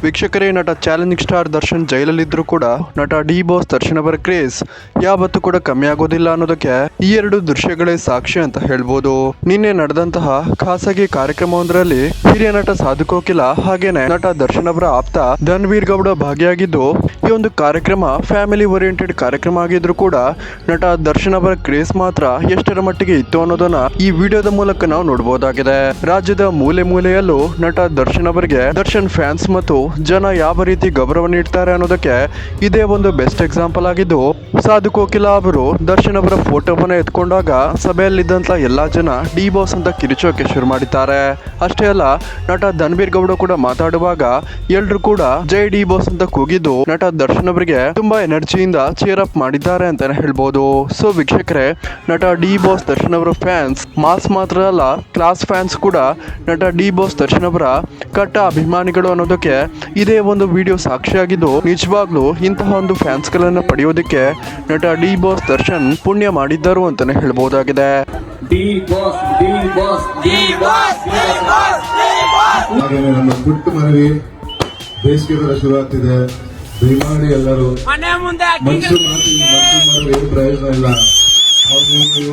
ವೀಕ್ಷಕರೇ, ನಟ challenging star Darshan ಜೈಲಲ್ಲಿದ್ದರೂ ಕೂಡ ನಟ ಡಿ ಬಾಸ್ ದರ್ಶನ್ ಅವರ ಕ್ರೇಜ್ ಯಾವತ್ತೂ ಕೂಡ ಕಮ್ಮಿ ಆಗೋದಿಲ್ಲ ಅನ್ನೋದಕ್ಕೆ ಈ ಎರಡು ದೃಶ್ಯಗಳೇ ಸಾಕ್ಷಿ ಅಂತ ಹೇಳ್ಬೋದು. ನಿನ್ನೆ ನಡೆದಂತಹ ಖಾಸಗಿ ಕಾರ್ಯಕ್ರಮವೊಂದರಲ್ಲಿ ಹಿರಿಯ ನಟ ಸಾಧು ಕೋಕಿಲ ಹಾಗೇನೆ ನಟ ದರ್ಶನ್ ಅವರ ಆಪ್ತ ಧನ್ವೀರ್ ಗೌಡ ಭಾಗಿಯಾಗಿದ್ದು, ಈ ಒಂದು ಕಾರ್ಯಕ್ರಮ ಫ್ಯಾಮಿಲಿ ಓರಿಯೆಂಟೆಡ್ ಕಾರ್ಯಕ್ರಮ ಆಗಿದ್ರು ಕೂಡ ನಟ ದರ್ಶನ್ ಅವರ ಕ್ರೇಜ್ ಮಾತ್ರ ಎಷ್ಟರ ಮಟ್ಟಿಗೆ ಇತ್ತು ಅನ್ನೋದನ್ನ ಈ ವಿಡಿಯೋದ ಮೂಲಕ ನಾವು ನೋಡಬಹುದಾಗಿದೆ. ರಾಜ್ಯದ ಮೂಲೆ ಮೂಲೆಯಲ್ಲೂ ನಟ ದರ್ಶನ್ ಅವರಿಗೆ ದರ್ಶನ್ ಫ್ಯಾನ್ಸ್ ಮತ್ತು ಜನ ಯಾವ ರೀತಿ ಗೌರವ ನೀಡ್ತಾರೆ ಅನ್ನೋದಕ್ಕೆ ಇದೇ ಒಂದು ಬೆಸ್ಟ್ ಎಕ್ಸಾಂಪಲ್ ಆಗಿದ್ದು, ಸಾಧು ಕೋಕಿಲ ಅವರು ದರ್ಶನ್ ಅವರ ಫೋಟೋವನ್ನ ಎತ್ಕೊಂಡಾಗ ಸಭೆಯಲ್ಲಿದ್ದಂತ ಎಲ್ಲಾ ಜನ ಡಿ ಬಾಸ್ ಅಂತ ಕಿರಿಚೋಕೆ ಶುರು ಮಾಡಿದ್ದಾರೆ. ಅಷ್ಟೇ ಅಲ್ಲ, ನಟ ಧನ್ವೀರ್ ಗೌಡ ಕೂಡ ಮಾತಾಡುವಾಗ ಎಲ್ರು ಕೂಡ ಜೈ ಡಿ ಬಾಸ್ ಅಂತ ಕೂಗಿದ್ದು ನಟ ದರ್ಶನ್ ಅವರಿಗೆ ತುಂಬಾ ಎನರ್ಜಿಯಿಂದ ಚೇರ್ ಅಪ್ ಮಾಡಿದ್ದಾರೆ ಅಂತಾನೆ ಹೇಳ್ಬೋದು. ಸೊ ವೀಕ್ಷಕರೇ, ನಟ ಡಿ ಬಾಸ್ ದರ್ಶನ್ ಅವರ ಫ್ಯಾನ್ಸ್ ಮಾಸ್ ಮಾತ್ರ ಅಲ್ಲ, ಕ್ಲಾಸ್ ಫ್ಯಾನ್ಸ್ ಕೂಡ ನಟ ಡಿ ಬಾಸ್ ದರ್ಶನ್ ಅವರ ಕಟ್ಟ ಅಭಿಮಾನಿಗಳು ಅನ್ನೋದಕ್ಕೆ ಇದೇ ಒಂದು ವಿಡಿಯೋ ಸಾಕ್ಷಿಯಾಗಿದ್ದು, ನಿಜವಾಗ್ಲೂ ಇಂತಹ ಒಂದು ಫ್ಯಾನ್ಸ್ ಗಳನ್ನ ಪಡೆಯೋದಕ್ಕೆ ನಟ ಡಿ ಬಾಸ್ ದರ್ಶನ್ ಪುಣ್ಯ ಮಾಡಿದ್ದರು ಅಂತಾನೆ ಹೇಳ್ಬಹುದಾಗಿದೆ. ನಮ್ಮ ಪುಟ್ಟ ಮನವಿ, ಬೇಸಿಗೆ ಬರ ಶುರುವಾಗ್ತಿದೆ. ದಯಮಾಡಿ ಎಲ್ಲರೂ ಮನುಷ್ಯ ಮಾತು ಏನು ಪ್ರಯೋಜನ ಇಲ್ಲ.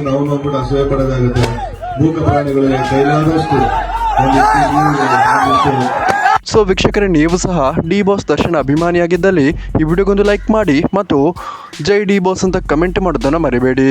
ನಾವು ನೋಡ್ಬಿಟ್ಟು ಅಸೂಯೆ ಪಡೋದಾಗುತ್ತೆ. ಮೂಕ ಪ್ರಾಣಿಗಳಿಗೆ ಕೈಲಾದಷ್ಟು ಸೊ ವೀಕ್ಷಕರೇ, ನೀವು ಸಹ ಡಿ ಬಾಸ್ ದರ್ಶನ್ ಅಭಿಮಾನಿಯಾಗಿದ್ದಲ್ಲಿ ಈ ವಿಡಿಯೋಗೊಂದು ಲೈಕ್ ಮಾಡಿ ಮತ್ತು ಜೈ ಡಿ ಬಾಸ್ ಅಂತ ಕಮೆಂಟ್ ಮಾಡೋದನ್ನ ಮರಿಬೇಡಿ.